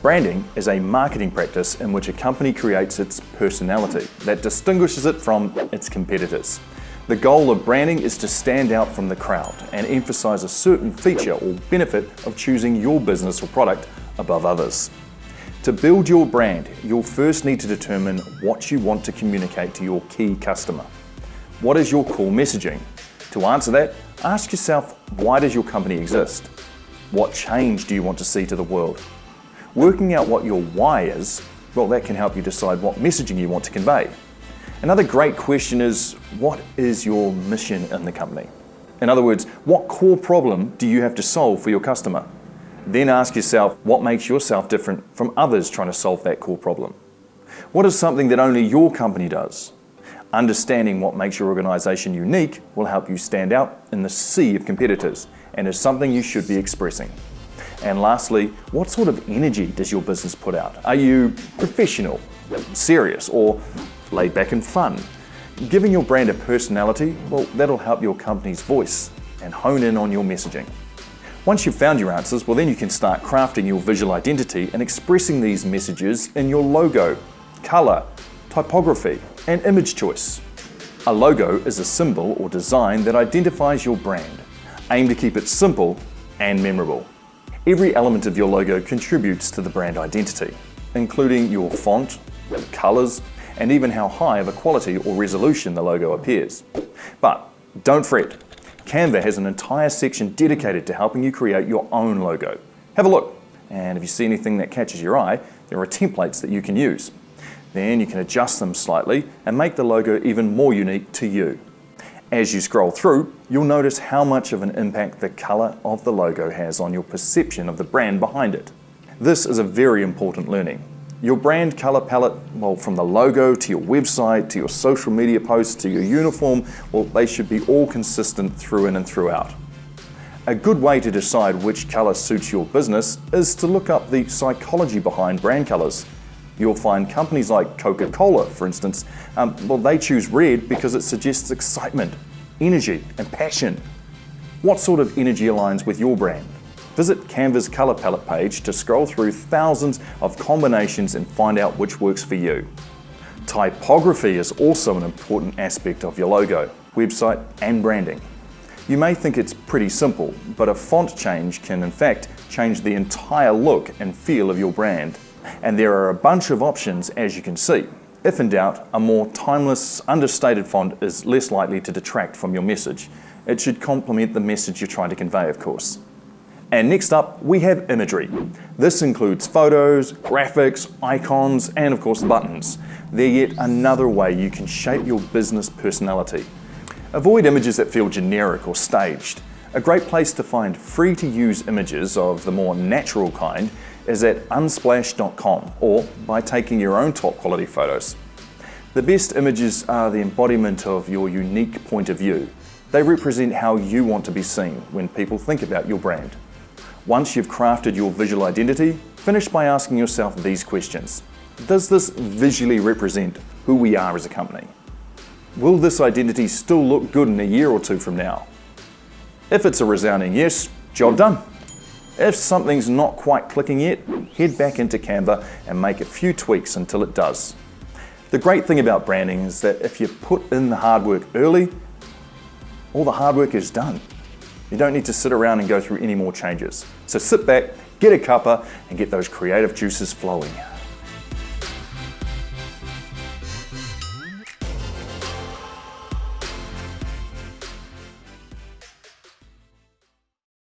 Branding is a marketing practice in which a company creates its personality that distinguishes it from its competitors. The goal of branding is to stand out from the crowd and emphasize a certain feature or benefit of choosing your business or product above others. To build your brand, you'll first need to determine what you want to communicate to your key customer. What is your core messaging? To answer that, ask yourself, why does your company exist? What change do you want to see to the world? Working out what your why is, well, that can help you decide what messaging you want to convey. Another great question is, what is your mission in the company? In other words, what core problem do you have to solve for your customer? Then ask yourself, what makes yourself different from others trying to solve that core problem? What is something that only your company does? Understanding what makes your organization unique will help you stand out in the sea of competitors and is something you should be expressing. And lastly, what sort of energy does your business put out? Are you professional, serious, or laid back and fun? Giving your brand a personality, well, that'll help your company's voice and hone in on your messaging. Once you've found your answers, well, then you can start crafting your visual identity and expressing these messages in your logo, color, typography, and image choice. A logo is a symbol or design that identifies your brand. Aim to keep it simple and memorable. Every element of your logo contributes to the brand identity, including your font, colors, and even how high of a quality or resolution the logo appears. But don't fret, Canva has an entire section dedicated to helping you create your own logo. Have a look, and if you see anything that catches your eye, there are templates that you can use. Then you can adjust them slightly and make the logo even more unique to you. As you scroll through, you'll notice how much of an impact the color of the logo has on your perception of the brand behind it. This is a very important learning. Your brand color palette, well, from the logo to your website, to your social media posts, to your uniform, well, they should be all consistent through in and throughout. A good way to decide which color suits your business is to look up the psychology behind brand colors. You'll find companies like Coca-Cola, for instance, well, they choose red because it suggests excitement, energy, and passion. What sort of energy aligns with your brand? Visit Canva's color palette page to scroll through thousands of combinations and find out which works for you. Typography is also an important aspect of your logo, website, and branding. You may think it's pretty simple, but a font change can in fact change the entire look and feel of your brand. And there are a bunch of options, as you can see. If in doubt, a more timeless, understated font is less likely to detract from your message. It should complement the message you're trying to convey, of course. And next up, we have imagery. This includes photos, graphics, icons, and of course buttons. They're yet another way you can shape your business personality. Avoid images that feel generic or staged. A great place to find free-to-use images of the more natural kind is at unsplash.com or by taking your own top quality photos. The best images are the embodiment of your unique point of view. They represent how you want to be seen when people think about your brand. Once you've crafted your visual identity, finish by asking yourself these questions. Does this visually represent who we are as a company? Will this identity still look good in a year or two from now? If it's a resounding yes, job done. If something's not quite clicking yet, head back into Canva and make a few tweaks until it does. The great thing about branding is that if you put in the hard work early, all the hard work is done. You don't need to sit around and go through any more changes. So sit back, get a cuppa, and get those creative juices flowing.